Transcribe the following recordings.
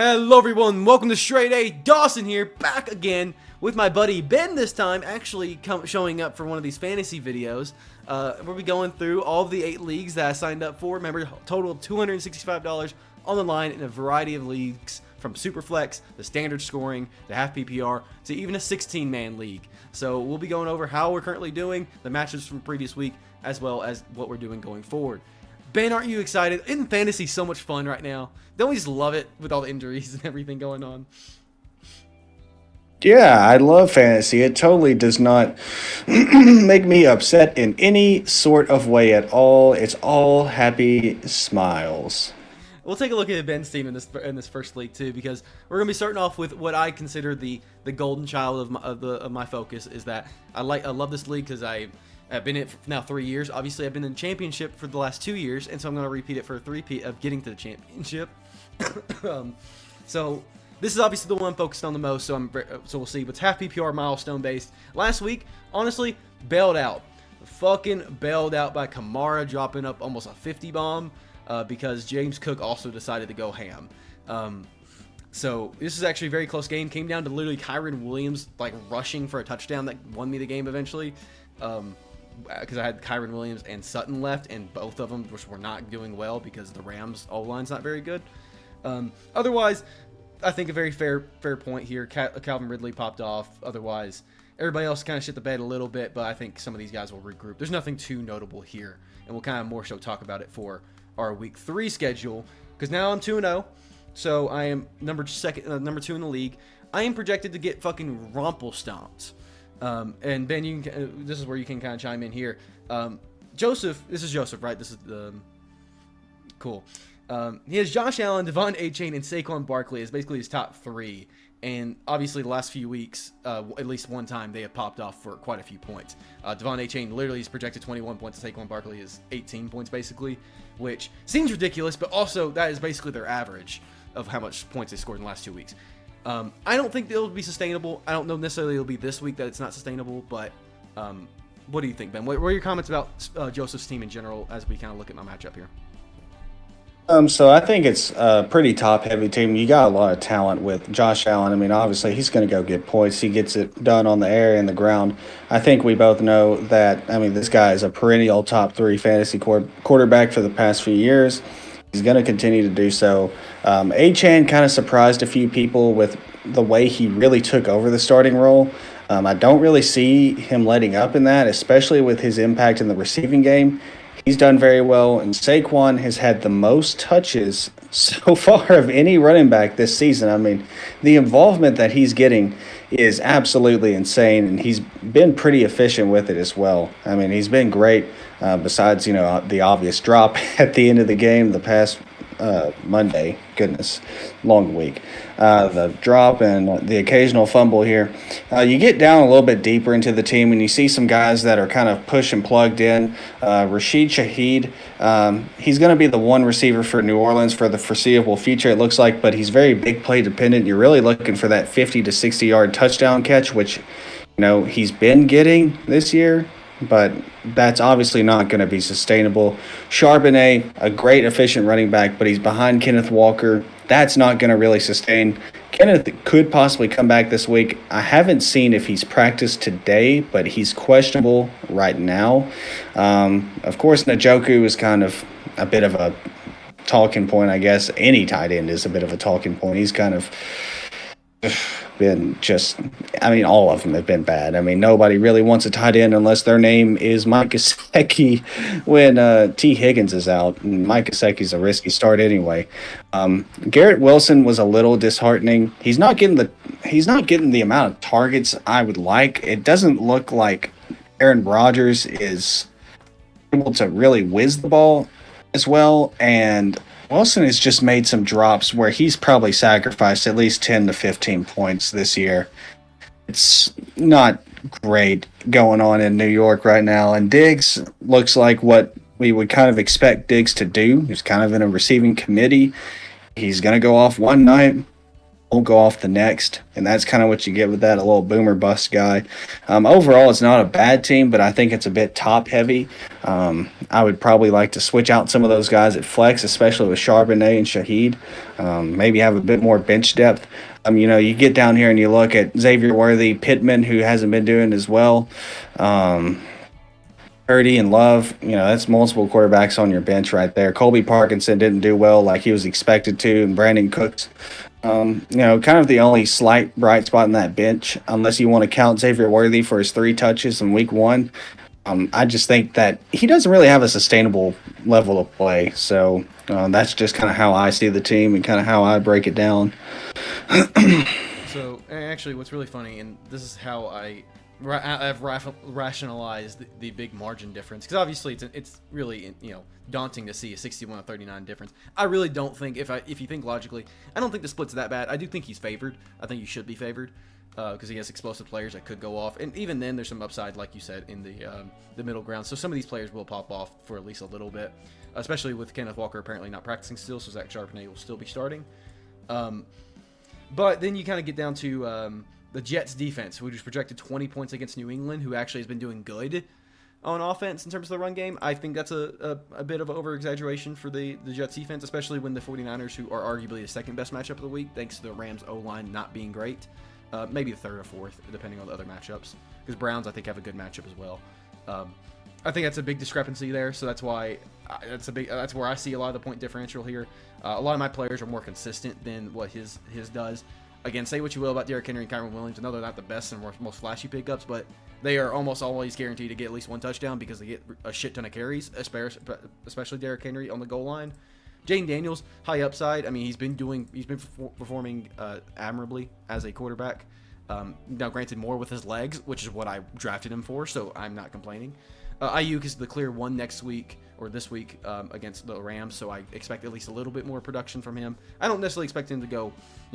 Hello everyone, welcome to StraightA. Dawson here, back again with my buddy Ben this time, actually showing up for one of these fantasy videos. We'll be going through all of the 8 leagues that I signed up for. Remember, total of $265 on the line in a variety of leagues, from Superflex, the standard scoring, the half PPR, to even a 16-man league. So we'll be going over how we're currently doing, the matches from the previous week, as well as what we're doing going forward. Ben, aren't you excited? Isn't fantasy so much fun right now? Don't we just love it with all the injuries and everything going on? Yeah, I love fantasy. It totally does not make me upset in any sort of way at all. It's all happy smiles. We'll take a look at Ben's team in this first league too, because we're gonna be starting off with what I consider the golden child of my focus. Is that I love this league because I've been in it for now 3 years. Obviously, I've been in the championship for the last 2 years, and so I'm going to repeat it for a three-peat of getting to the championship. So this is obviously the one I'm focused on the most. So we'll see. But it's half PPR milestone based. Last week, honestly, bailed out. Fucking bailed out by Kamara dropping up almost a 50 bomb because James Cook also decided to go ham. So this is actually a very close game. Came down to literally Kyren Williams like rushing for a touchdown that won me the game eventually. Because I had Kyren Williams and Sutton left, and both of them which were not doing well because the Rams' O-line's not very good. Otherwise, I think a very fair point here. Calvin Ridley popped off. Otherwise, everybody else kind of shit the bed a little bit, but I think some of these guys will regroup. There's nothing too notable here, and we'll kind of more so talk about it for our Week 3 schedule, because now I'm 2-0, so I am number 2 in the league. I am projected to get fucking rumple stomped. And Ben, this is where you can kind of chime in here. Joseph, this is Joseph, right? This is cool. He has Josh Allen, Devon A-Chain, and Saquon Barkley as basically his top 3. And obviously, the last few weeks, at least one time, they have popped off for quite a few points. Devon A-Chain literally is projected 21 points, and Saquon Barkley is 18 points, basically, which seems ridiculous, but also that is basically their average of how much points they scored in the last 2 weeks. I don't think it'll be sustainable. I don't know necessarily it'll be this week that it's not sustainable, but what do you think, Ben? What are your comments about Joseph's team in general as we kind of look at my matchup here? So I think it's a pretty top-heavy team. You got a lot of talent with Josh Allen. I mean, obviously, he's going to go get points. He gets it done on the air and the ground. I think we both know that, I mean, this guy is a perennial top 3 fantasy quarterback for the past few years. He's going to continue to do so. A-Chan kind of surprised a few people with the way he really took over the starting role. I don't really see him letting up in that, especially with his impact in the receiving game. He's done very well, and Saquon has had the most touches so far of any running back this season. I mean, the involvement that he's getting is absolutely insane, and he's been pretty efficient with it as well. I mean, he's been great, besides, the obvious drop at the end of the game the past Monday. Goodness, long week. The drop and the occasional fumble here. You get down a little bit deeper into the team and you see some guys that are kind of push and plugged in. Rashid Shaheed, he's going to be the one receiver for New Orleans for the foreseeable future, it looks like, but he's very big play dependent. You're really looking for that 50 to 60 yard touchdown catch, which he's been getting this year, but that's obviously not going to be sustainable. Charbonnet, a great efficient running back, but he's behind Kenneth Walker. That's not going to really sustain. Kenneth could possibly come back this week. I haven't seen if he's practiced today, but he's questionable right now. Of course, Njoku is kind of a bit of a talking point, I guess. Any tight end is a bit of a talking point. He's kind of been all of them have been bad. I mean, nobody really wants a tight end unless their name is Mike Gesicki when T. Higgins is out. And Mike Gesicki's a risky start anyway. Garrett Wilson was a little disheartening. He's not getting the amount of targets I would like. It doesn't look like Aaron Rodgers is able to really whiz the ball as well, and Wilson has just made some drops where he's probably sacrificed at least 10 to 15 points this year. It's not great going on in New York right now, and Diggs looks like what we would kind of expect Diggs to do. He's kind of in a receiving committee. He's going to go off one night, won't go off the next, and that's kind of what you get with that, a little boomer bust guy. Overall, it's not a bad team, but I think it's a bit top heavy. I would probably like to switch out some of those guys at flex, especially with Charbonnet and Shaheed. Maybe have a bit more bench depth. You get down here and you look at Xavier Worthy, Pittman, who hasn't been doing as well. Purdy and Love, that's multiple quarterbacks on your bench right there. Colby Parkinson didn't do well like he was expected to, and Brandon Cooks. Kind of the only slight bright spot in that bench, unless you want to count Xavier Worthy for his 3 touches in week 1. I just think that he doesn't really have a sustainable level of play. So that's just kind of how I see the team and kind of how I break it down. So, actually, what's really funny, and this is how I've rationalized the big margin difference, because obviously it's really daunting to see a 61-39 difference. I really don't think, if you think logically, I don't think the split's that bad. I do think he's favored. I think he should be favored because he has explosive players that could go off, and even then there's some upside, like you said, in the middle ground. So some of these players will pop off for at least a little bit, especially with Kenneth Walker apparently not practicing still, so Zach Charbonnet will still be starting. But then you kind of get down to the Jets defense, who just projected 20 points against New England, who actually has been doing good on offense in terms of the run game. I think that's a bit of an over-exaggeration for the Jets defense, especially when the 49ers, who are arguably the second best matchup of the week, thanks to the Rams O-line not being great, maybe the third or fourth, depending on the other matchups, because Browns, I think, have a good matchup as well. I think that's a big discrepancy there, so that's why that's where I see a lot of the point differential here. A lot of my players are more consistent than what his does. Again, say what you will about Derrick Henry and Kyron Williams. I know they're not the best and most flashy pickups, but they are almost always guaranteed to get at least 1 touchdown because they get a shit ton of carries, especially Derrick Henry on the goal line. Jaden Daniels, high upside. I mean, he's been performing admirably as a quarterback. Now, granted, more with his legs, which is what I drafted him for, so I'm not complaining. Ayuk is the clear one this week against the Rams, so I expect at least a little bit more production from him. I don't necessarily expect him to go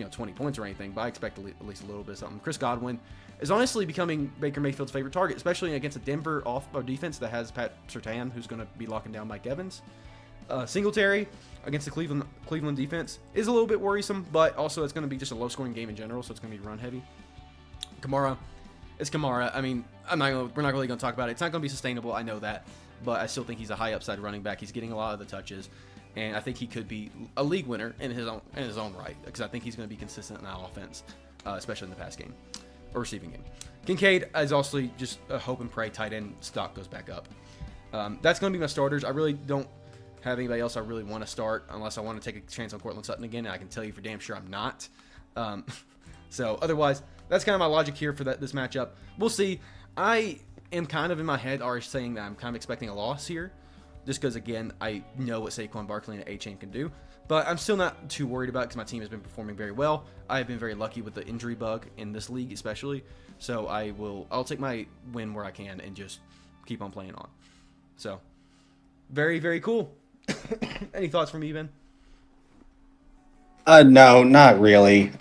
20 points or anything, but I expect at least a little bit of something. Chris Godwin is honestly becoming Baker Mayfield's favorite target, especially against a Denver defense that has Pat Surtain, who's going to be locking down Mike Evans. Singletary against the Cleveland defense is a little bit worrisome, but also it's going to be just a low-scoring game in general, so it's going to be run-heavy. Kamara. It's Kamara. I mean, we're not really going to talk about it. It's not going to be sustainable. I know that. But I still think he's a high upside running back. He's getting a lot of the touches. And I think he could be a league winner in his own right. Because I think he's going to be consistent in that offense, especially in the pass game or receiving game. Kincaid is also just a hope and pray tight end stock goes back up. That's going to be my starters. I really don't have anybody else I really want to start unless I want to take a chance on Cortland Sutton again. And I can tell you for damn sure I'm not. So otherwise, that's kind of my logic here for this matchup. We'll see. I am kind of in my head already saying that I'm kind of expecting a loss here, just because, again, I know what Saquon Barkley and A-Chain can do. But I'm still not too worried about it because my team has been performing very well. I have been very lucky with the injury bug in this league especially. So I'll take my win where I can and just keep on playing on. So, very, very cool. Any thoughts from you, Ben? No, not really.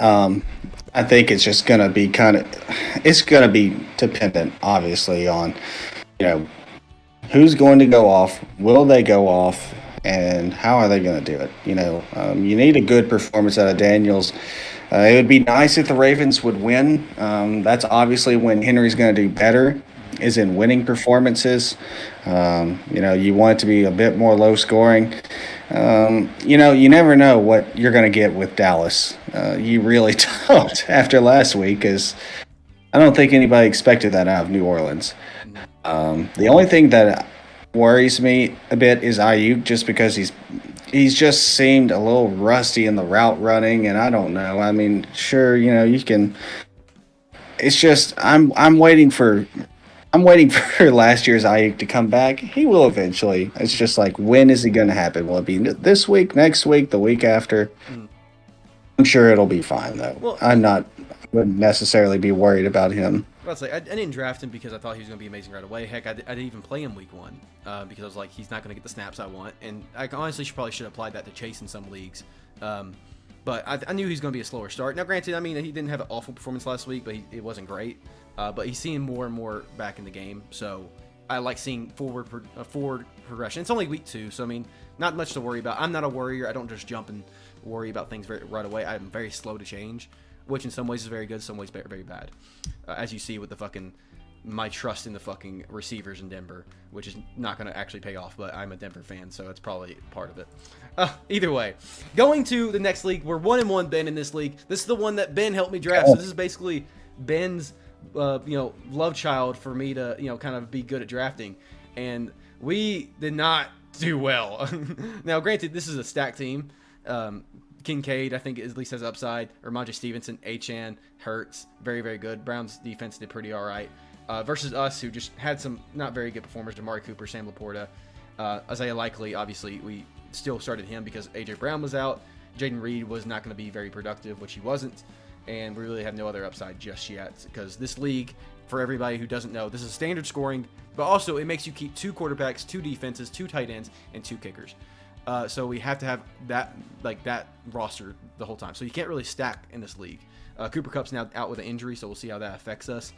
I think it's just going to be it's going to be dependent, obviously, on, who's going to go off, will they go off, and how are they going to do it? You need a good performance out of Daniels. It would be nice if the Ravens would win. That's obviously when Henry's going to do better, is in winning performances. You want it to be a bit more low scoring. You never know what you're going to get with Dallas. You really don't after last week, because I don't think anybody expected that out of New Orleans. The only thing that worries me a bit is Ayuk, just because he's just seemed a little rusty in the route running, and I don't know. I mean, sure, you can. It's just I'm waiting for last year's Ayuk to come back. He will eventually. It's just like, when is it going to happen? Will it be this week, next week, the week after? I'm sure it'll be fine, though. Well, wouldn't necessarily be worried about him. I didn't draft him because I thought he was going to be amazing right away. Heck, I didn't even play him week 1 because I was like, he's not going to get the snaps I want. And I honestly probably should have applied that to Chase in some leagues. But I knew he was going to be a slower start. Now, granted, I mean, he didn't have an awful performance last week, but it wasn't great. But he's seeing more and more back in the game, so I like seeing forward progression. It's only week 2, so I mean, not much to worry about. I'm not a worrier. I don't just jump and worry about things right away. I'm very slow to change, which in some ways is very good, some ways very, very bad. As you see with the fucking my trust in the fucking receivers in Denver, which is not going to actually pay off, but I'm a Denver fan, so it's probably part of it. Either way, going to the next league, we're 1-1, Ben, in this league. This is the one that Ben helped me draft, so this is basically Ben's, love child for me to, kind of be good at drafting, and we did not do well. Now, granted, this is a stacked team. Kincaid, I think, at least has upside. Ramondre Stevenson, Achane, Hurts, very, very good. Browns defense did pretty all right. Versus us, who just had some not very good performers, Amari Cooper, Sam Laporta, Isaiah Likely. Obviously, we still started him because A.J. Brown was out. Jaden Reed was not going to be very productive, which he wasn't. And we really have no other upside just yet because this league, for everybody who doesn't know, this is standard scoring, but also it makes you keep 2 quarterbacks, 2 defenses, 2 tight ends, and 2 kickers. So we have to have that roster the whole time. So you can't really stack in this league. Cooper Kupp's now out with an injury, so we'll see how that affects us.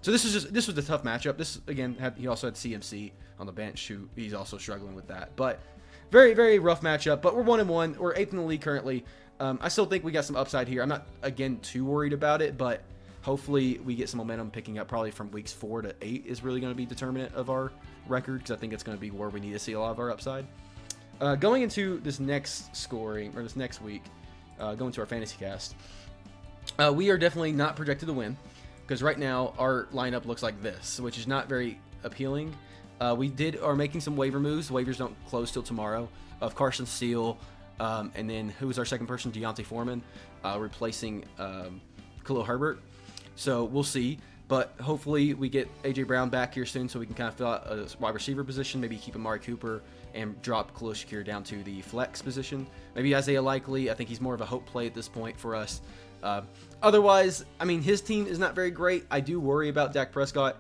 So this was a tough matchup. This again, he also had CMC on the bench, who he's also struggling with that. But very, very rough matchup. But we're 1-1. We're 8th in the league currently. I still think we got some upside here. I'm not again too worried about it, but hopefully we get some momentum picking up. Probably from weeks 4 to 8 is really going to be determinant of our record because I think it's going to be where we need to see a lot of our upside. Going into this next week, going to our fantasy cast, we are definitely not projected to win because right now our lineup looks like this, which is not very appealing. We are making some waiver moves. Waivers don't close till tomorrow. Of Carson Steele, and then who was our second person? Deontay Foreman, replacing Khalil Herbert. So we'll see. But hopefully we get A.J. Brown back here soon so we can kind of fill out a wide receiver position, maybe keep Amari Cooper and drop Khalil Shakir down to the flex position. Maybe Isaiah Likely. I think he's more of a hope play at this point for us. Otherwise, I mean, his team is not very great. I do worry about Dak Prescott.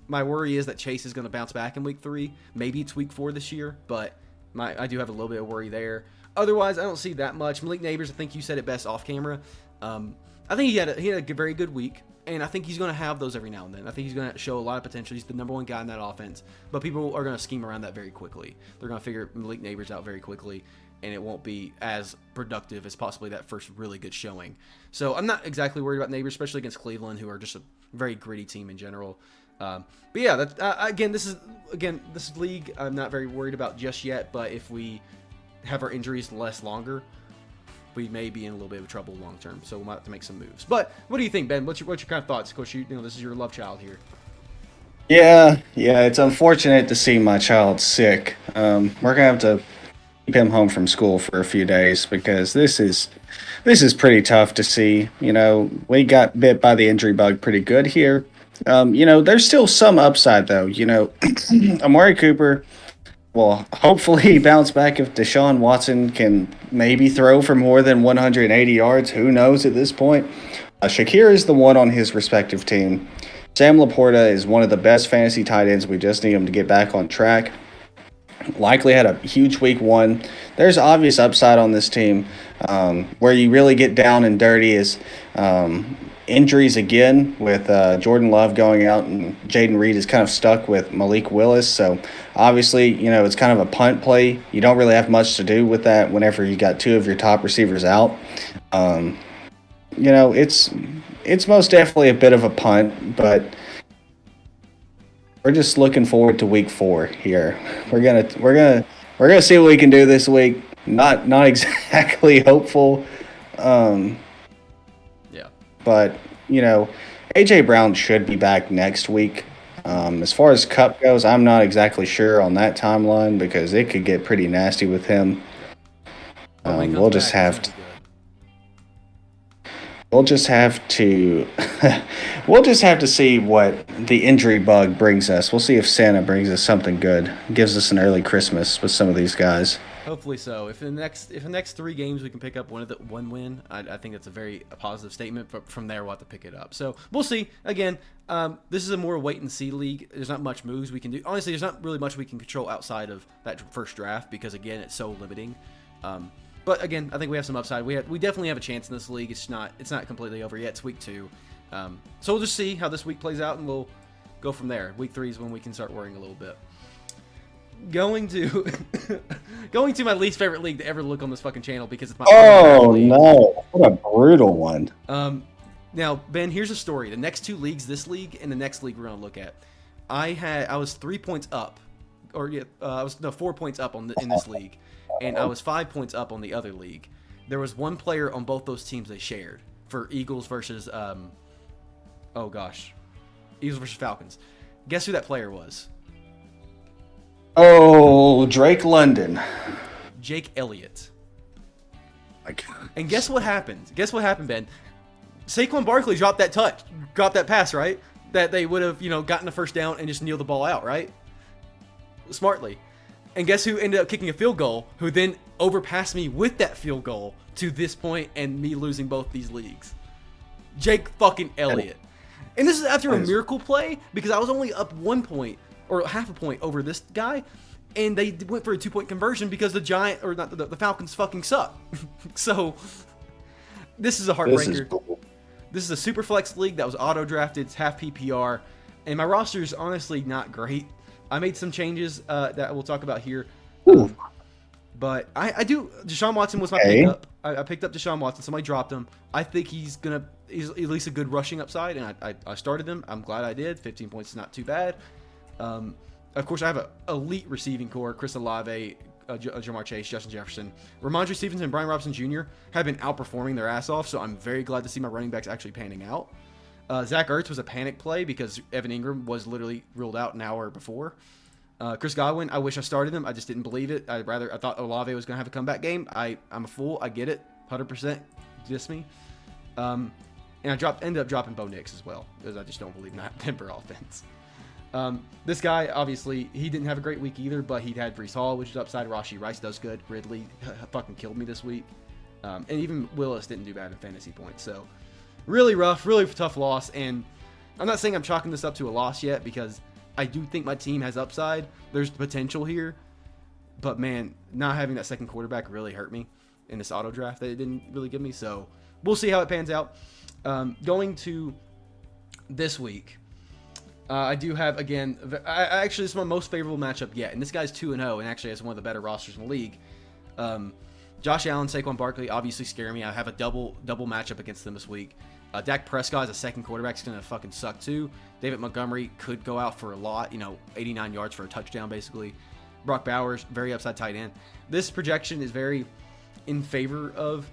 My worry is that Chase is going to bounce back in week 3. Maybe it's week 4 this year, but I do have a little bit of worry there. Otherwise, I don't see that much. Malik Neighbors, I think you said it best off camera. I think he had a very good week, and I think he's going to have those every now and then. I think he's going to show a lot of potential. He's the number 1 guy in that offense, but people are going to scheme around that very quickly. They're going to figure Malik Neighbors out very quickly, and it won't be as productive as possibly that first really good showing. So I'm not exactly worried about Neighbors, especially against Cleveland, who are just a very gritty team in general. But yeah, this league I'm not very worried about just yet, but if we have our injuries less longer, we may be in a little bit of trouble long term. So we might have to make some moves. But what do you think, Ben? What's your kind of thoughts? Of course, this is your love child here. Yeah, it's unfortunate to see my child sick. We're gonna have to keep him home from school for a few days because this is pretty tough to see. We got bit by the injury bug pretty good here. There's still some upside though. Amari Cooper will hopefully bounce back if Deshaun Watson can maybe throw for more than 180 yards. Who knows at this point? Shakir is the one on his respective team. Sam Laporta is one of the best fantasy tight ends. We just need him to get back on track. Likely had a huge week 1. There's obvious upside on this team. Where you really get down and dirty is injuries again with Jordan Love going out, and Jaden Reed is kind of stuck with Malik Willis. So obviously, it's kind of a punt play. You don't really have much to do with that whenever you got 2 of your top receivers out. It's most definitely a bit of a punt, but we're just looking forward to week 4 here. We're gonna see what we can do this week. Not exactly hopeful. Yeah. But AJ Brown should be back next week. As far as Kupp goes, I'm not exactly sure on that timeline because it could get pretty nasty with him. We'll just have to. We'll just have to see what the injury bug brings us. We'll see if Santa brings us something good, gives us an early Christmas with some of these guys. Hopefully so. If in the next 3 games we can pick up one win, I think that's a very positive statement. But from there, we'll have to pick it up. So we'll see. Again, this is a more wait and see league. There's not much moves we can do. Honestly, there's not really much we can control outside of that first draft because again, it's so limiting. But again, I think we have some upside. We definitely have a chance in this league. It's not completely over yet. It's week 2. So we'll just see how this week plays out, and we'll go from there. Week 3 is when we can start worrying a little bit. going to going to my least favorite league to ever look on this fucking channel because it's my Oh no! What a brutal one. Now, Ben, here's a story. The next two leagues, this league and the next league we're gonna look at, I was 3 points up, or I was 4 points up in this league, and I was 5 points up on the other league. There was one player on both those teams they shared for Eagles versus Eagles versus Falcons. Guess who that player was? Oh, Drake London. Jake Elliott. My God. And guess what happened? Guess what happened, Ben? Saquon Barkley dropped that pass, right? That they would have, gotten the first down and just kneeled the ball out, right? Smartly. And guess who ended up kicking a field goal, who then overpassed me with that field goal to this point and me losing both these leagues? Jake fucking Elliott. And this is after a miracle play because I was only up 1 point or half a point over this guy, and they went for a 2-point conversion because the Falcons fucking suck. So this is a heartbreaker. This is a super flex league that was auto drafted. It's half PPR, and my roster is honestly not great. I made some changes that we'll talk about here. But I do. Deshaun Watson was my pickup. I picked up Deshaun Watson. Somebody dropped him. I think he's at least a good rushing upside, and I started him. I'm glad I did. 15 points is not too bad. Of course, I have an elite receiving core. Chris Olave, Jamar Chase, Justin Jefferson, Ramondre Stevenson, and Brian Robinson Jr. have been outperforming their ass off, so I'm very glad to see my running backs actually panning out. Zach Ertz was a panic play because Evan Ingram was literally ruled out an hour before. Chris Godwin, I wish I started him. I just didn't believe it. I thought Olave was going to have a comeback game. I'm a fool. I get it. 100% diss me. And I ended up dropping Bo Nix as well because I just don't believe in that Denver offense. This guy, obviously, he didn't have a great week either, but he had Breece Hall, which is upside. Rashee Rice does good. Ridley fucking killed me this week. And even Willis didn't do bad in fantasy points. So really rough, really tough loss. And I'm not saying I'm chalking this up to a loss yet because I do think my team has upside. There's potential here. But, man, not having that second quarterback really hurt me in this auto draft that it didn't really give me. So we'll see how it pans out. Going to this week. I do have, again, actually, this is my most favorable matchup yet. And this guy's 2-0 and actually has one of the better rosters in the league. Josh Allen, Saquon Barkley obviously scare me. I have a double matchup against them this week. Dak Prescott as a second quarterback is going to fucking suck too. David Montgomery could go out for a lot, 89 yards for a touchdown basically. Brock Bowers, very upside tight end. This projection is very in favor of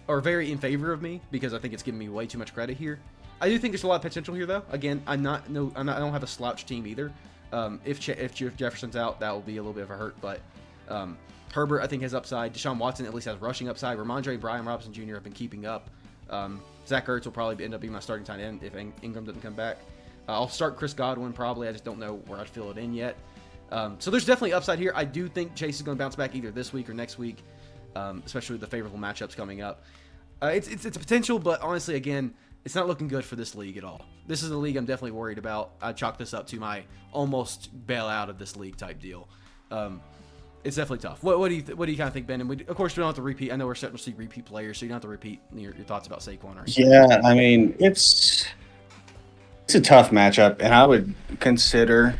me because I think it's giving me way too much credit here. I do think there's a lot of potential here, though. Again, I don't have a slouch team either. If Jefferson's out, that will be a little bit of a hurt. But Herbert, I think, has upside. Deshaun Watson at least has rushing upside. Ramondre and Brian Robinson Jr. have been keeping up. Zach Ertz will probably end up being my starting tight end if Ingram doesn't come back. I'll start Chris Godwin probably. I just don't know where I'd fill it in yet. So there's definitely upside here. I do think Chase is going to bounce back either this week or next week, especially with the favorable matchups coming up. It's a potential, but honestly, again, it's not looking good for this league at all. This is a league I'm definitely worried about. I chalk this up to my almost bail out of this league type deal. It's definitely tough. What do you kind of think, Ben? And of course, we don't have to repeat. I know we're starting to see repeat players, so you don't have to repeat your thoughts about Saquon. Yeah, I mean, it's a tough matchup, and I would consider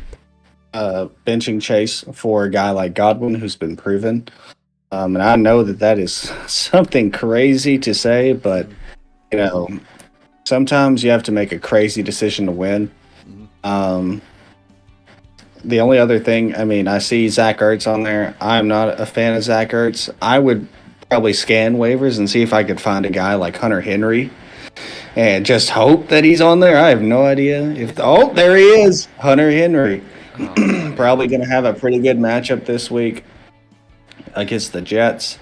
benching Chase for a guy like Godwin who's been proven. And I know that is something crazy to say, but sometimes you have to make a crazy decision to win. The only other thing, I see Zach Ertz on there. I'm not a fan of Zach Ertz. I would probably scan waivers and see if I could find a guy like Hunter Henry and just hope that he's on there. I have no idea. There he is, Hunter Henry. Probably going to have a pretty good matchup this week against the Jets.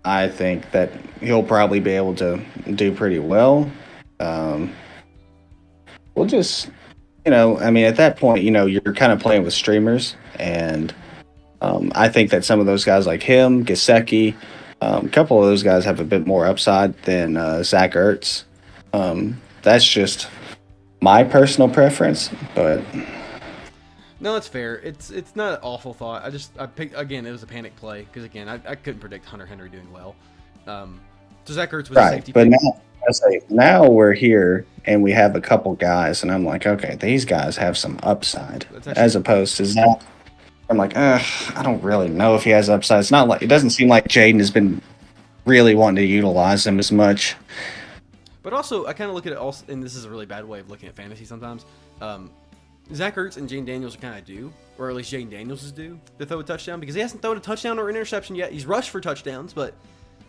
I think that he'll probably be able to do pretty well. We'll just, at that point, you're kind of playing with streamers. And I think that some of those guys like him, Gesicki, a couple of those guys have a bit more upside than Zach Ertz. That's just my personal preference, but... No, it's fair. It's not an awful thought. I picked, again, it was a panic play because, again, I couldn't predict Hunter Henry doing well. So Zach Ertz was a safety pick. Now we're here and we have a couple guys, and I'm like, okay, these guys have some upside as opposed to Zach. I'm like, I don't really know if he has upside. It's not like it doesn't seem like Jaden has been really wanting to utilize him as much. But also, I kind of look at it also, and this is a really bad way of looking at fantasy sometimes. Zach Ertz and Jaden Daniels are kind of due, or at least Jaden Daniels is due to throw a touchdown because he hasn't thrown a touchdown or interception yet. He's rushed for touchdowns, but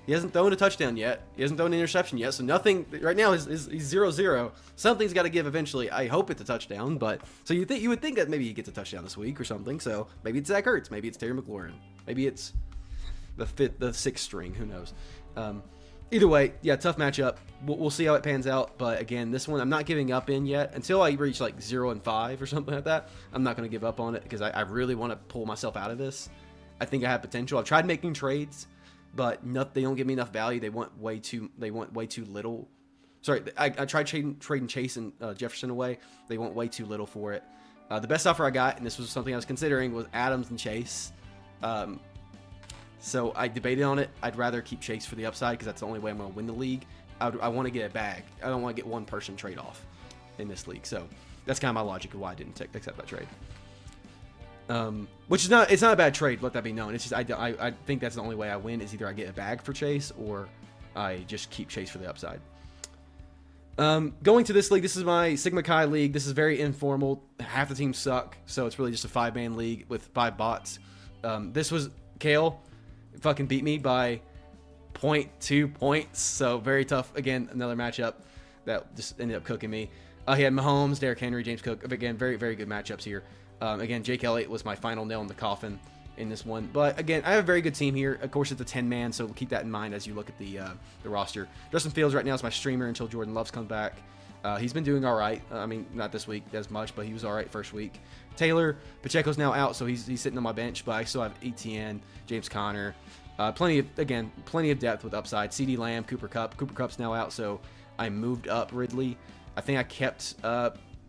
he hasn't thrown a touchdown yet. He hasn't thrown an interception yet. So nothing right now is 0-0. Something's got to give eventually. I hope it's a touchdown, but so you would think that maybe he gets a touchdown this week or something. So maybe it's Zach Ertz, maybe it's Terry McLaurin, maybe it's the sixth string. Who knows? Either way, yeah, tough matchup. We'll see how it pans out. But again, this one I'm not giving up in yet until I reach like 0-5 or something like that. I'm not going to give up on it because I really want to pull myself out of this. I think I have potential. I've tried making trades, but they don't give me enough value. They want way too little. Sorry, I tried trading Chase and Jefferson away. They want way too little for it. The best offer I got, and this was something I was considering, was Adams and Chase. So I debated on it. I'd rather keep Chase for the upside because that's the only way I'm going to win the league. I want to get a bag. I don't want to get one person trade off in this league. So that's kind of my logic of why I didn't accept that trade. Which is not, it's not a bad trade. Let that be known. It's just I think that's the only way I win is either I get a bag for Chase or I just keep Chase for the upside. Going to this league, this is my Sigma Chi league. This is very informal. Half the teams suck, so it's really just a 5-man league with 5 bots. This was Kale. Fucking beat me by 0.2 points, so very tough. Again, another matchup that just ended up cooking me. He had Mahomes, Derrick Henry, James Cook. Again, very, very good matchups here. Again, Jake Elliott was my final nail in the coffin in this one. But again, I have a very good team here. Of course, it's a 10-man, so keep that in mind as you look at the roster. Justin Fields right now is my streamer until Jordan Love's comes back. He's been doing all right. I mean, not this week as much, but he was all right first week. Taylor Pacheco's now out, so he's sitting on my bench, but I still have ETN, James Conner. Plenty of depth with upside. CeeDee Lamb, Cooper Kupp. Cooper Kupp's now out, so I moved up Ridley. I think I kept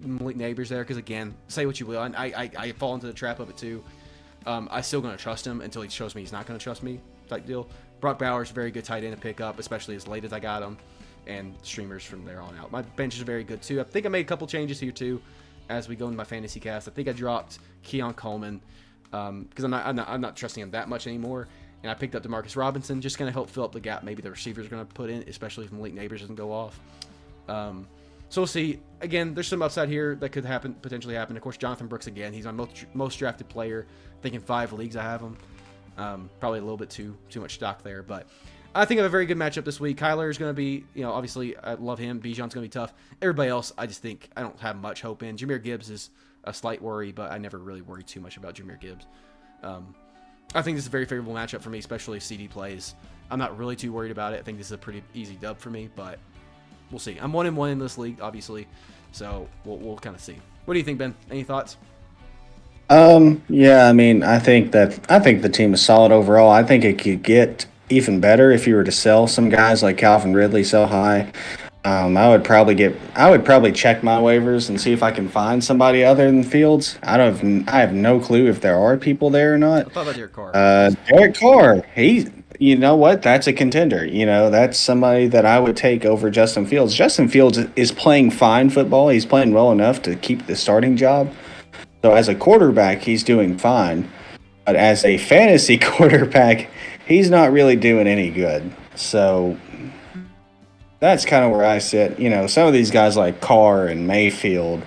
Malik Neighbors there because, again, say what you will. I fall into the trap of it too. I'm still going to trust him until he shows me he's not going to trust me type deal. Brock Bowers, very good tight end to pick up, especially as late as I got him. And streamers from there on out. My bench is very good too. I think I made a couple changes here too as we go into my fantasy cast. I think I dropped Keon Coleman because I'm not trusting him that much anymore. And I picked up DeMarcus Robinson, just going to help fill up the gap maybe the receiver's going to put in, especially if Malik Neighbors doesn't go off. So we'll see. Again, there's some upside here that could potentially happen. Of course, Jonathan Brooks again. He's my most drafted player. I think in 5 leagues I have him. Probably a little bit too much stock there, but I think I have a very good matchup this week. Kyler is going to be, obviously I love him. Bijan's going to be tough. Everybody else, I just think I don't have much hope in. Jahmyr Gibbs is a slight worry, but I never really worry too much about Jahmyr Gibbs. I think this is a very favorable matchup for me, especially if CD plays. I'm not really too worried about it. I think this is a pretty easy dub for me, but we'll see. I'm 1-1 in this league, obviously, so we'll kind of see. What do you think, Ben? Any thoughts? Yeah, I mean, I think the team is solid overall. I think it could get even better if you were to sell some guys like Calvin Ridley so high. I would probably check my waivers and see if I can find somebody other than Fields. I have no clue if there are people there or not. I thought about Derek Carr. Derek Carr, you know what? That's a contender. That's somebody that I would take over Justin Fields. Justin Fields is playing fine football. He's playing well enough to keep the starting job. So as a quarterback, he's doing fine. But as a fantasy quarterback, he's not really doing any good. So that's kind of where I sit. Some of these guys like Carr and Mayfield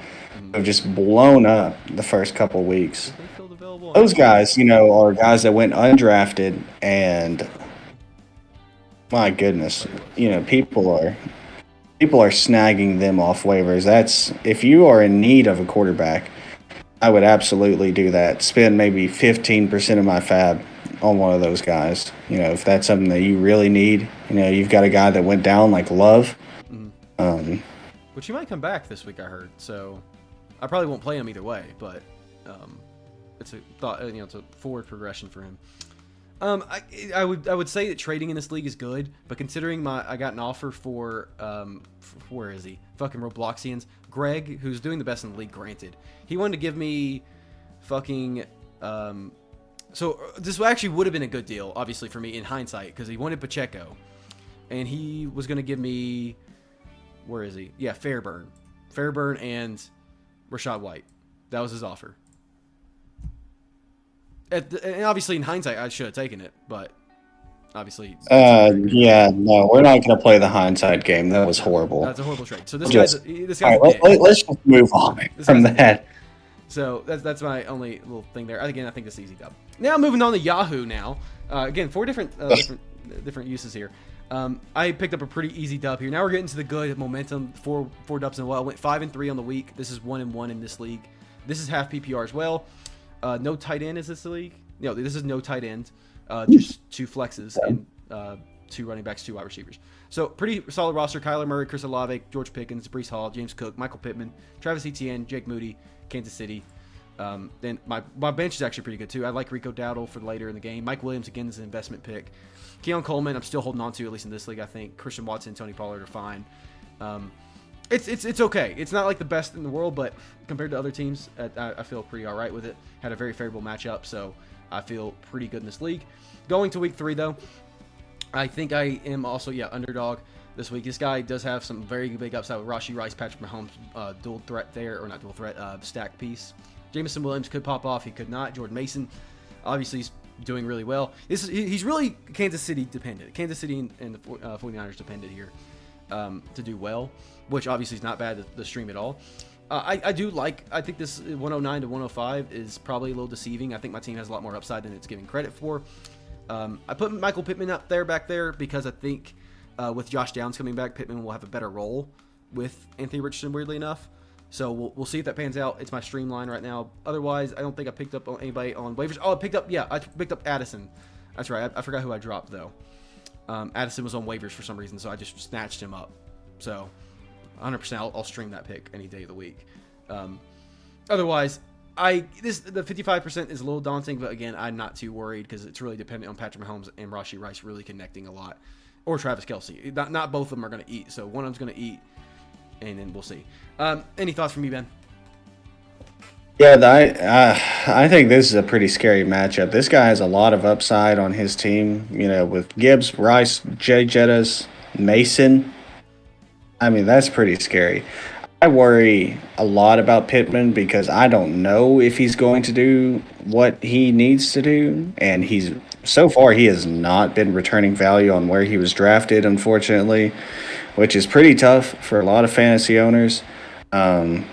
have just blown up the first couple of weeks. Those guys, are guys that went undrafted, and my goodness, people are snagging them off waivers. That's if you are in need of a quarterback, I would absolutely do that. Spend maybe 15% of my fab on one of those guys. If that's something that you really need. You've got a guy that went down like Love. Which he might come back this week, I heard. So I probably won't play him either way, but it's a thought. It's a forward progression for him. I would say that trading in this league is good, but considering I got an offer for where is he? Fucking Robloxians. Greg, who's doing the best in the league, granted. He wanted to give me fucking so this actually would have been a good deal, obviously, for me in hindsight, because he wanted Pacheco. And he was going to give me, where is he? Yeah, Fairburn and Rashad White. That was his offer. And obviously, in hindsight, I should have taken it, but obviously. Yeah, no, we're not going to play the hindsight game. That was horrible. That's a horrible trade. So this Just, guy's all a right, dick. let's just move on from that. So that's my only little thing there. Again, I think this is easy dub. Now moving on to Yahoo. Now, again, 4 different uses here. I picked up a pretty easy dub here. Now we're getting to the good momentum. Four dubs in a while. I went 5-3 on the week. This is 1-1 in this league. This is half PPR as well. No tight end is this league. No, this is no tight end. Just 2 flexes and 2 running backs, 2 wide receivers. So pretty solid roster. Kyler Murray, Chris Olave, George Pickens, Breece Hall, James Cook, Michael Pittman, Travis Etienne, Jake Moody, Kansas City. Then my bench is actually pretty good too. I like Rico Dowdle for later in the game. Mike Williams again is an investment pick. Keon Coleman I'm still holding on to, at least in this league. I think Christian Watson, Tony Pollard are fine. It's okay. It's not like the best in the world, but compared to other teams, I feel pretty all right with it. Had a very favorable matchup, so I feel pretty good in this league. Going to week 3 though, I think I am also underdog this week. This guy does have some very big upside with Rashee Rice, Patrick Mahomes, dual threat there, or not dual threat, stack piece. Jameson Williams could pop off. He could not. Jordan Mason, obviously, he's doing really well. He's really Kansas City dependent. Kansas City and the 49ers dependent here to do well, which obviously is not bad to stream at all. I think this 109 to 105 is probably a little deceiving. I think my team has a lot more upside than it's giving credit for. I put Michael Pittman back there because I think with Josh Downs coming back, Pittman will have a better role with Anthony Richardson, weirdly enough. So we'll see if that pans out. It's my streamline right now. Otherwise, I don't think I picked up anybody on waivers. Oh, I picked up Addison. That's right. I forgot who I dropped, though. Addison was on waivers for some reason, so I just snatched him up. So 100% I'll stream that pick any day of the week. Otherwise, the 55% is a little daunting, but again, I'm not too worried because it's really dependent on Patrick Mahomes and Rashee Rice really connecting a lot. Or Travis Kelce. Not both of them are going to eat, so one of them's going to eat, and then we'll see. Any thoughts from you, Ben? Yeah, I think this is a pretty scary matchup. This guy has a lot of upside on his team, with Gibbs, Rice, Jay Jettas, Mason. I mean, that's pretty scary. I worry a lot about Pittman because I don't know if he's going to do what he needs to do, and so far he has not been returning value on where he was drafted, unfortunately, which is pretty tough for a lot of fantasy owners. And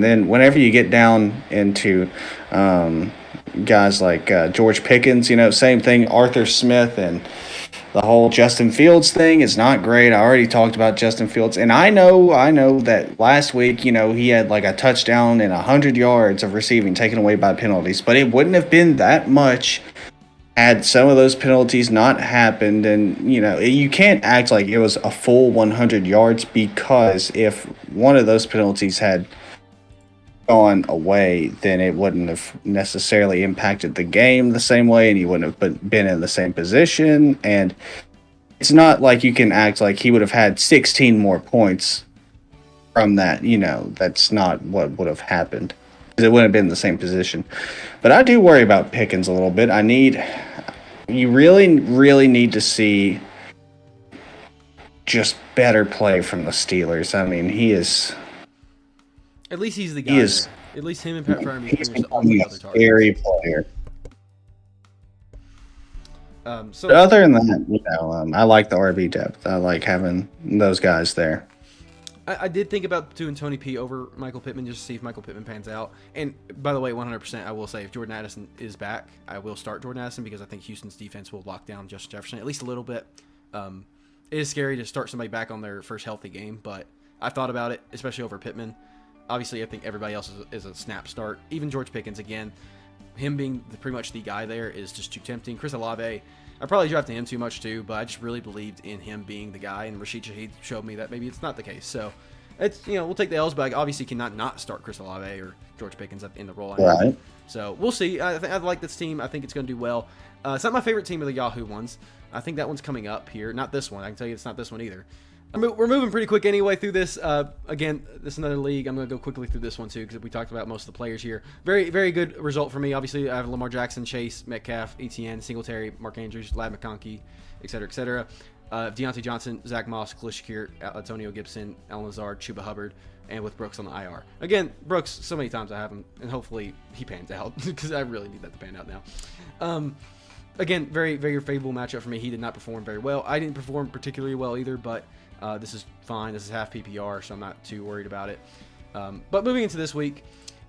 then whenever you get down into guys like George Pickens, same thing, Arthur Smith, and the whole Justin Fields thing is not great. I already talked about Justin Fields, and I know that last week, he had like a touchdown and 100 yards of receiving taken away by penalties, but it wouldn't have been that much had some of those penalties not happened. And, you can't act like it was a full 100 yards because if one of those penalties had gone away, then it wouldn't have necessarily impacted the game the same way, and he wouldn't have been in the same position. And it's not like you can act like he would have had 16 more points from that. That's not what would have happened because it wouldn't have been in the same position. But I do worry about Pickens a little bit. You really, really need to see just better play from the Steelers. I mean, he is. At least he's the guy. At least him and Pat Fryer are the only other targets. Scary player. So but other than that, I like the RB depth. I like having those guys there. I did think about doing Tony P over Michael Pittman just to see if Michael Pittman pans out. And by the way, 100%, I will say if Jordan Addison is back, I will start Jordan Addison because I think Houston's defense will lock down Justin Jefferson at least a little bit. It is scary to start somebody back on their first healthy game, but I thought about it, especially over Pittman. Obviously, I think everybody else is a snap start. Even George Pickens, again, him being pretty much the guy there is just too tempting. Chris Olave, I probably drafted him too much too, but I just really believed in him being the guy, and Rashid Shaheed showed me that maybe it's not the case. So, it's we'll take the L's, but I obviously cannot not start Chris Olave or George Pickens in the role. Right. So, we'll see. I like this team. I think it's going to do well. It's not my favorite team of the Yahoo ones. I think that one's coming up here. Not this one. I can tell you it's not this one either. We're moving pretty quick anyway through this. Again, this is another league. I'm going to go quickly through this one too because we talked about most of the players here. Very, very good result for me. Obviously, I have Lamar Jackson, Chase, Metcalf, Etienne, Singletary, Mark Andrews, Lad McConkey, et cetera, et cetera. Deontay Johnson, Zach Moss, Khalil Shakir, Antonio Gibson, Alan Lazard, Chuba Hubbard, and with Brooks on the IR. Again, Brooks, so many times I have him, and hopefully he pans out because I really need that to pan out now. Again, very, very favorable matchup for me. He did not perform very well. I didn't perform particularly well either, but this is fine. This is half PPR, so I'm not too worried about it. But moving into this week,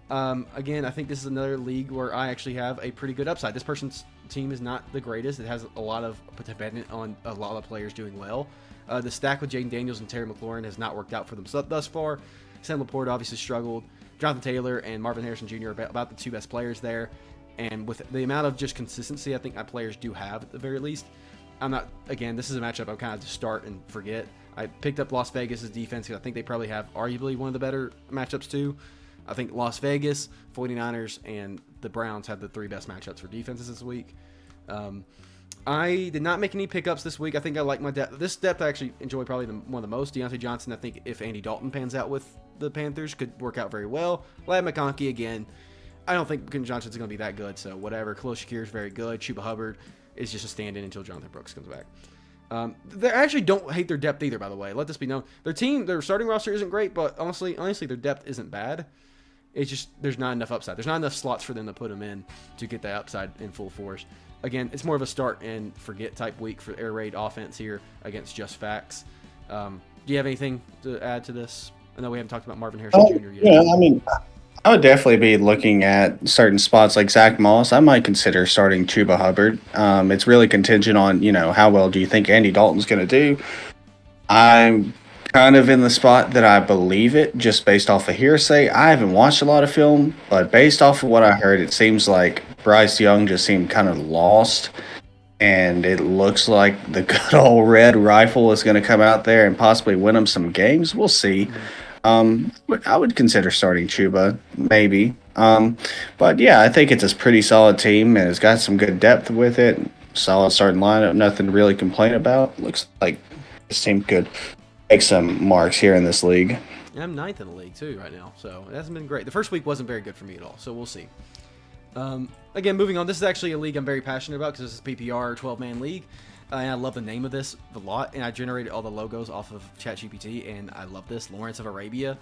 again, I think this is another league where I actually have a pretty good upside. This person's team is not the greatest. It has a lot of dependent on a lot of players doing well. The stack with Jaden Daniels and Terry McLaurin has not worked out for them thus far. Sam Laporte obviously struggled. Jonathan Taylor and Marvin Harrison Jr. are about the two best players there. And with the amount of just consistency I think my players do have at the very least, this is a matchup I'm kind of just start and forget. I picked up Las Vegas' defense because I think they probably have arguably one of the better matchups too. I think Las Vegas, 49ers, and the Browns have the three best matchups for defenses this week. I did not make any pickups this week. I think I like my depth. This depth I actually enjoy probably one of the most. Deontay Johnson, I think if Andy Dalton pans out with the Panthers, could work out very well. Ladd McConkey, again, I don't think Johnson's going to be that good, so whatever. Khalil Shakir is very good. Chuba Hubbard is just a stand-in until Jonathan Brooks comes back. They actually don't hate their depth either, by the way. Let this be known. Their starting roster isn't great, but honestly, their depth isn't bad. It's just there's not enough upside. There's not enough slots for them to put them in to get that upside in full force. Again, it's more of a start and forget type week for air raid offense here against Just Facts. Do you have anything to add to this? I know we haven't talked about Marvin Harrison Jr. yet. Yeah, I mean, I would definitely be looking at certain spots like Zach Moss. I might consider starting Chuba Hubbard. It's really contingent on, how well do you think Andy Dalton's going to do. I'm kind of in the spot that I believe it just based off of hearsay. I haven't watched a lot of film, but based off of what I heard, it seems like Bryce Young just seemed kind of lost. And it looks like the good old red rifle is going to come out there and possibly win him some games. We'll see. I would consider starting Chuba, maybe. But yeah, I think it's a pretty solid team and it's got some good depth with it. Solid starting lineup, nothing to really complain about. Looks like this team could make some marks here in this league. I'm 9th in the league too right now, so it hasn't been great. The first week wasn't very good for me at all, so we'll see. Again, moving on, this is actually a league I'm very passionate about because this is PPR 12-man league. And I love the name of this a lot, and I generated all the logos off of ChatGPT, and I love this. Lawrence of Arabia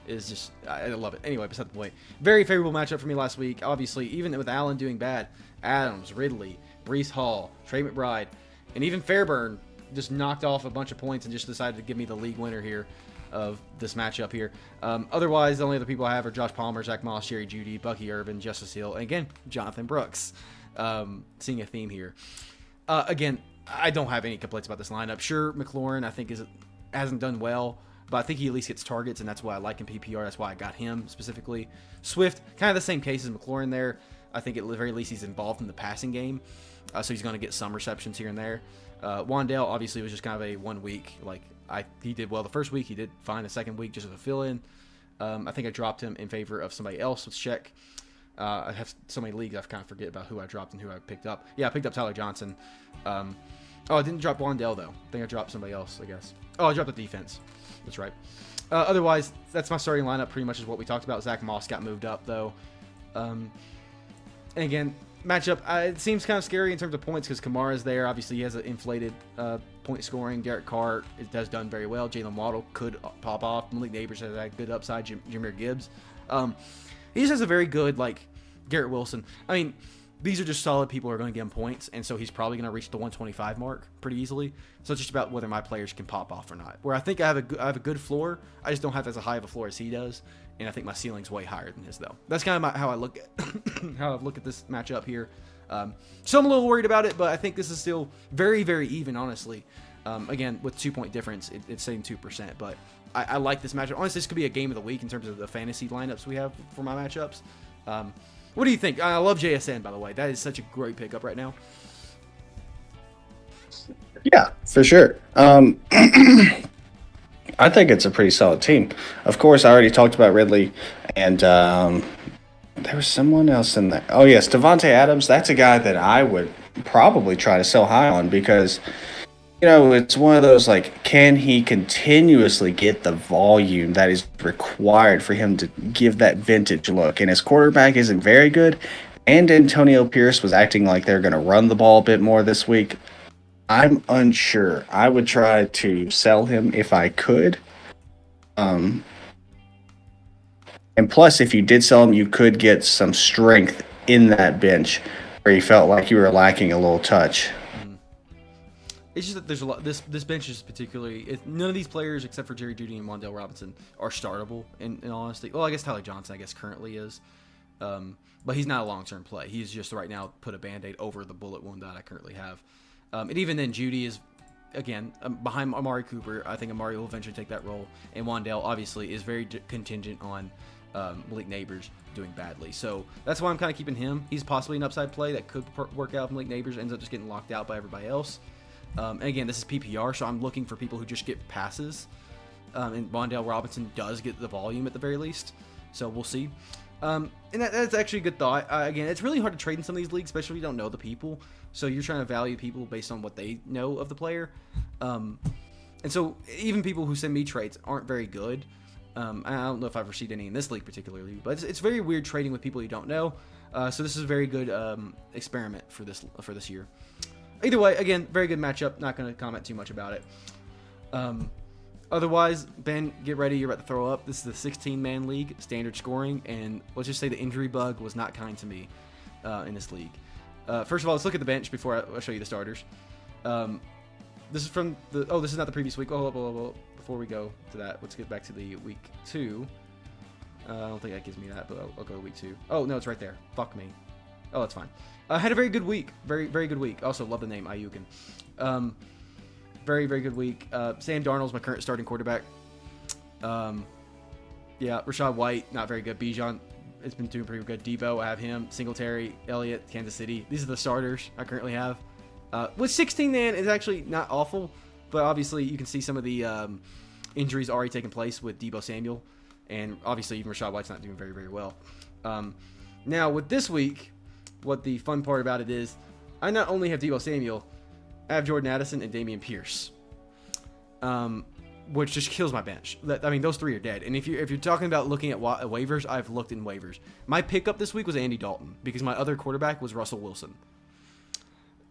is just, I love it. Anyway, beside the point. Very favorable matchup for me last week. Obviously, even with Allen doing bad, Adams, Ridley, Breece Hall, Trey McBride, and even Fairburn just knocked off a bunch of points and just decided to give me the league winner here of this matchup here. Otherwise, the only other people I have are Josh Palmer, Zach Moss, Jerry Jeudy, Bucky Irvin, Justice Hill, and again, Jonathan Brooks. Seeing a theme here. Again, I don't have any complaints about this lineup. Sure, McLaurin, I think, hasn't done well, but I think he at least gets targets, and that's why I like him PPR. That's why I got him specifically. Swift, kind of the same case as McLaurin there. I think at the very least he's involved in the passing game, so he's going to get some receptions here and there. Wandale obviously was just kind of a 1 week. He did well the first week. He did fine the second week just as a fill-in. I think I dropped him in favor of somebody else. Let's check. I have so many leagues I kind of forget about who I dropped and who I picked up. Yeah, I picked up Tyler Johnson. I didn't drop Wandale, though. I think I dropped somebody else, I guess. Oh, I dropped the defense. That's right. Otherwise, that's my starting lineup pretty much is what we talked about. Zach Moss got moved up, though. And again, matchup, it seems kind of scary in terms of points because Kamara's there. Obviously, he has an inflated point scoring. Derek Carr has done very well. Jalen Waddle could pop off. Malik Neighbors has a good upside. Jahmyr Gibbs. He just has a very good, Garrett Wilson. I mean, these are just solid people who are going to get him points, and so he's probably going to reach the 125 mark pretty easily. So it's just about whether my players can pop off or not. Where I think I have a good floor, I just don't have as high of a floor as he does, and I think my ceiling's way higher than his though. That's kind of how I look at this matchup here. So I'm a little worried about it, but I think this is still very, very even, honestly. Again, with 2-point difference, it's saying 2%, but I like this matchup. Honestly, this could be a game of the week in terms of the fantasy lineups we have for my matchups. What do you think? I love JSN, by the way. That is such a great pickup right now. Yeah, for sure. I think it's a pretty solid team. Of course, I already talked about Ridley, and there was someone else in there. Oh, yes, Devontae Adams. That's a guy that I would probably try to sell high on because, it's one of those, can he continuously get the volume that is required for him to give that vintage look? And his quarterback isn't very good, and Antonio Pierce was acting like they're going to run the ball a bit more this week. I'm unsure. I would try to sell him if I could. Um, and plus, if you did sell him, you could get some strength in that bench where you felt like you were lacking a little touch. It's just that there's a lot. This bench is particularly. None of these players, except for Jerry Jeudy and Wan'Dale Robinson, are startable. In honesty, well, I guess Tyler Johnson, currently is, but he's not a long-term play. He's just right now put a Band-Aid over the bullet wound that I currently have, and even then, Jeudy is again behind Amari Cooper. I think Amari will eventually take that role, and Wan'Dale obviously is very contingent on Malik Neighbors doing badly. So that's why I'm kind of keeping him. He's possibly an upside play that could work out if Malik Neighbors ends up just getting locked out by everybody else. And again, this is PPR, so I'm looking for people who just get passes. And Wan'Dale Robinson does get the volume at the very least. So we'll see. And that's actually a good thought. Again, it's really hard to trade in some of these leagues, especially if you don't know the people. So you're trying to value people based on what they know of the player. And so even people who send me trades aren't very good. I don't know if I've received any in this league particularly, but it's very weird trading with people you don't know. So this is a very good experiment for this year. Either way, again, very good matchup. Not going to comment too much about it. Otherwise, Ben, get ready. You're about to throw up. This is the 16-man league, standard scoring, and let's just say the injury bug was not kind to me in this league. First of all, let's look at the bench before I show you the starters. This is from the... Oh, this is not the previous week. Before we go to that, let's get back to the week 2. I don't think that gives me that, but I'll go to week 2. Oh, no, it's right there. Fuck me. Oh, that's fine. Had a very good week. Very, very good week. Also, love the name, Ayukin. Very, very good week. Sam Darnold's my current starting quarterback. Yeah, Rachaad White, not very good. Bijan, it's been doing pretty good. Debo, I have him. Singletary, Elliot, Kansas City. These are the starters I currently have. With 16-man is actually not awful, but obviously you can see some of the injuries already taking place with Debo Samuel, and obviously even Rachaad White's not doing very, very well. Now, with this week, what the fun part about it is, I not only have Debo Samuel, I have Jordan Addison and Dameon Pierce, which just kills my bench. I mean, those three are dead. And if you're talking about looking at waivers, I've looked in waivers. My pickup this week was Andy Dalton because my other quarterback was Russell Wilson.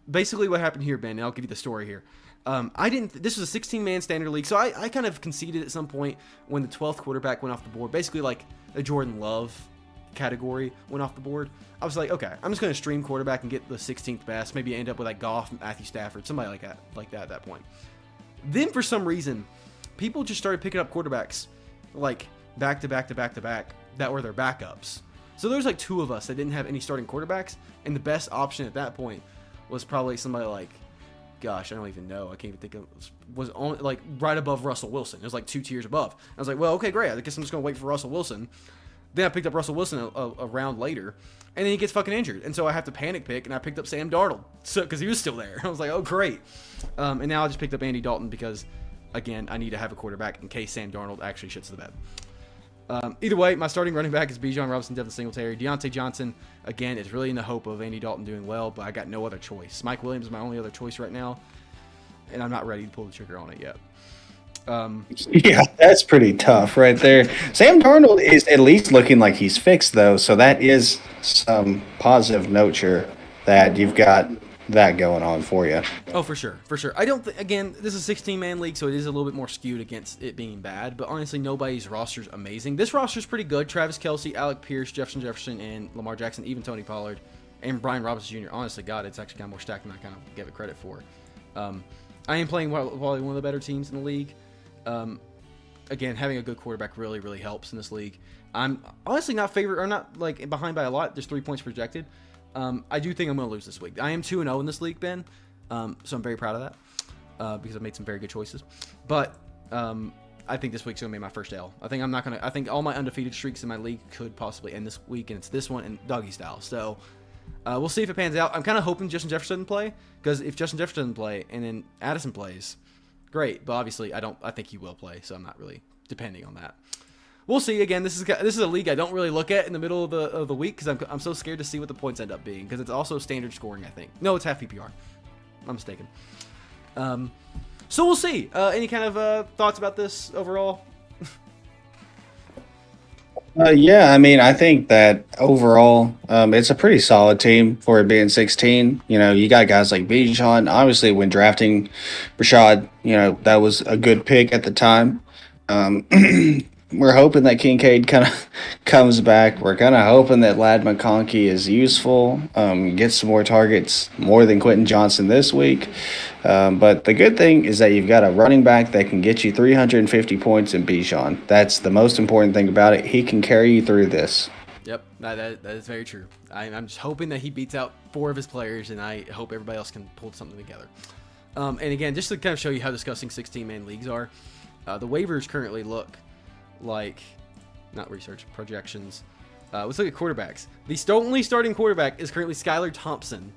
Basically, what happened here, Ben, and I'll give you the story here. This was a 16-man standard league, so I kind of conceded at some point when the 12th quarterback went off the board. Basically, like a Jordan Love category went off the board. I was like, okay, I'm just going to stream quarterback and get the 16th best. Maybe end up with like Goff, Matthew Stafford, somebody like that at that point. Then for some reason, people just started picking up quarterbacks like back to back that were their backups. So there was like two of us that didn't have any starting quarterbacks, and the best option at that point was probably somebody like, gosh, I don't even know. I can't even think of, was on like right above Russell Wilson. It was like 2 tiers above. I was like, well, okay, great. I guess I'm just going to wait for Russell Wilson. Then I picked up Russell Wilson a round later, and then he gets fucking injured. And so I have to panic pick, and I picked up Sam Darnold because he was still there. I was like, oh, great. And now I just picked up Andy Dalton because, again, I need to have a quarterback in case Sam Darnold actually shits the bed. Either way, my starting running back is Bijan Robinson, Devin Singletary. Deontay Johnson, again, is really in the hope of Andy Dalton doing well, but I got no other choice. Mike Williams is my only other choice right now, and I'm not ready to pull the trigger on it yet. Yeah, that's pretty tough right there. Sam Darnold is at least looking like he's fixed, though, so that is some positive note here that you've got that going on for you. Oh, for sure. I don't again, this is a 16-man league, so it is a little bit more skewed against it being bad, but honestly, nobody's roster's amazing. This roster's pretty good. Travis Kelce, Alec Pierce, Jefferson, and Lamar Jackson, even Tony Pollard, and Brian Robinson Jr. Honestly, God, it's actually kind of more stacked than I kind of give it credit for. I am playing probably one of the better teams in the league. Again, having a good quarterback really, really helps in this league. I'm honestly not behind by a lot. There's 3 points projected. I do think I'm going to lose this week. I am 2-0 in this league, Ben. So I'm very proud of that because I've made some very good choices. But I think this week's going to be my first L. I think all my undefeated streaks in my league could possibly end this week, and it's this one and doggy style. So we'll see if it pans out. I'm kind of hoping Justin Jefferson doesn't play, because if Justin Jefferson doesn't play and then Addison plays, great. But obviously, I think he will play, so I'm not really depending on that. We'll see. Again, this is a league I don't really look at in the middle of the week because I'm so scared to see what the points end up being, because it's also standard scoring, I think. No, it's half PPR. I'm mistaken. So we'll see. Any kind of thoughts about this overall? Yeah, I mean, I think that overall, it's a pretty solid team for it being 16. You know, you got guys like Bijan. Obviously, when drafting Rashad, you know, that was a good pick at the time. Um, we're hoping that Kincaid kind of comes back. We're kind of hoping that Lad McConkey is useful, gets some more targets, more than Quentin Johnson this week. But the good thing is that you've got a running back that can get you 350 points in Bijan. That's the most important thing about it. He can carry you through this. Yep, that is very true. I'm just hoping that he beats out 4 of his players, and I hope everybody else can pull something together. And again, just to kind of show you how disgusting 16-man leagues are, the waivers currently look like, not research, projections. Let's look at quarterbacks. The only starting quarterback is currently Skylar Thompson.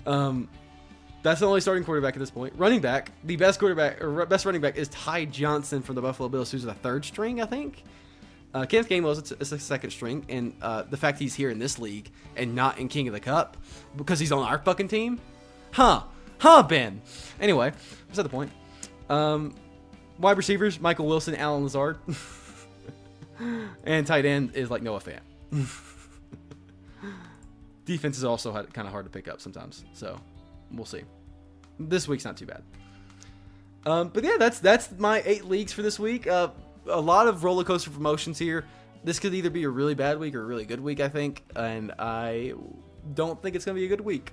That's the only starting quarterback at this point. Running back, the best quarterback or best running back is Ty Johnson from the Buffalo Bills, who's the 3rd string, I think. Kenneth Gainwell is a 2nd string, and the fact he's here in this league and not in King of the Cup because he's on our fucking team, Ben. Anyway, beside the point. Wide receivers: Michael Wilson, Alan Lazard, and tight end is like Noah Fant. Defense is also kind of hard to pick up sometimes, so we'll see. This week's not too bad. But yeah, that's my 8 leagues for this week. A lot of roller coaster promotions here. This could either be a really bad week or a really good week, I think, and I don't think it's gonna be a good week.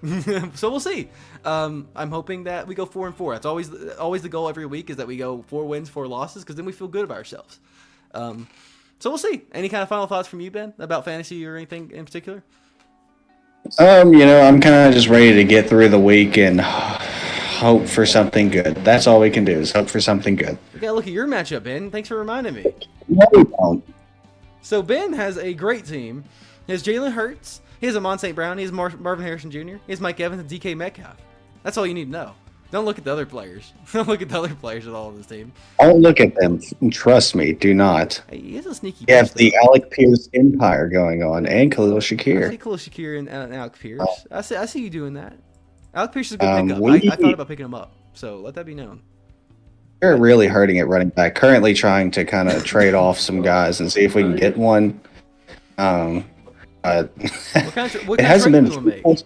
So we'll see. I'm hoping that we go 4-4. That's always the goal every week, is that we go 4 wins, 4 losses, because then we feel good about ourselves. So we'll see. Any kind of final thoughts from you, Ben, about fantasy or anything in particular? You know, I'm kind of just ready to get through the week and hope for something good. That's all we can do, is hope for something good. We gotta look at your matchup, Ben. Thanks for reminding me. No, we don't. So Ben has a great team. He has Jalen Hurts. He has Amon St. Brown. He has Marvin Harrison Jr. He has Mike Evans and DK Metcalf. That's all you need to know. Don't look at the other players. Don't look at the other players at all of this team. Don't look at them. Trust me, do not. Hey, he has a sneaky. You have the Alec Pierce empire going on, and Khalil I Shakir. see Khalil Shakir and Alec Pierce. I see you doing that. Alec Pierce is a good pickup. I thought about picking him up, so let that be known. We're really hurting at running back. Currently trying to kind of trade off some guys and see if we can get one. What kind It of hasn't trade been. you want to make?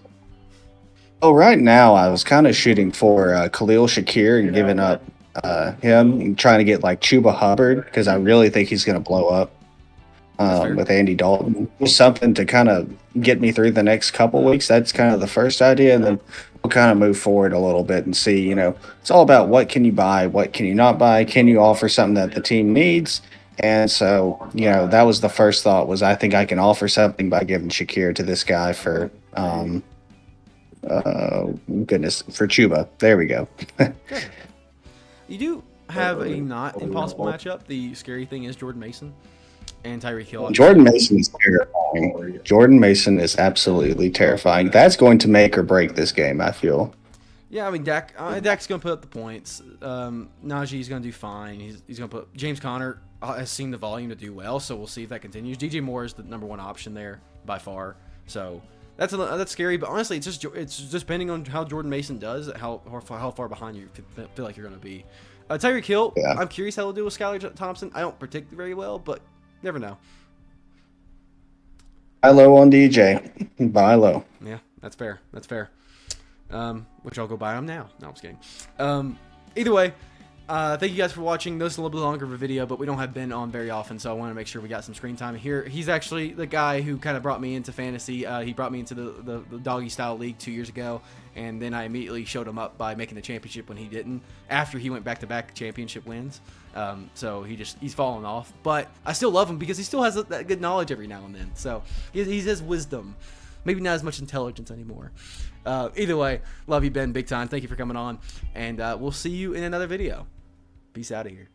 Oh, right now I was kind of shooting for Khalil Shakir and giving up him and trying to get like Chuba Hubbard, because I really think he's going to blow up with Andy Dalton. Just something to kind of get me through the next couple weeks. That's kind of the first idea, and then we'll kind of move forward a little bit and see. You know, it's all about what can you buy, what can you not buy, can you offer something that the team needs. And so, you know, that was the first thought, was I think I can offer something by giving Shakir to this guy for for Chuba. There we go. You do have a not impossible matchup. The scary thing is Jordan Mason and Tyreek Hill. Jordan Mason is terrifying. Jordan Mason is absolutely terrifying. That's going to make or break this game, I feel. Yeah, I mean, Dak's going to put up the points. Najee's going to do fine. He's going to put. James Conner has seen the volume to do well, so we'll see if that continues. DJ Moore is the number 1 option there by far. So that's scary. But honestly, it's just depending on how Jordan Mason does, how far behind you feel like you're going to be. Tyreek Hill, yeah. I'm curious how he'll do with Skylar Thompson. I don't predict very well, but never know. Buy low on DJ. Buy low. Yeah, that's fair. That's fair. Which I'll go buy them now. No, I'm just kidding. Either way, thank you guys for watching. This is a little bit longer of a video, but we don't have Ben on very often, so I want to make sure we got some screen time here. He's actually the guy who kind of brought me into fantasy. He brought me into the doggy style league 2 years ago, and then I immediately showed him up by making the championship when he didn't, after he went back-to-back championship wins. So he's fallen off, but I still love him because he still has that good knowledge every now and then. So he has wisdom, maybe not as much intelligence anymore. Either way, love you, Ben, big time. Thank you for coming on, and we'll see you in another video. Peace out of here.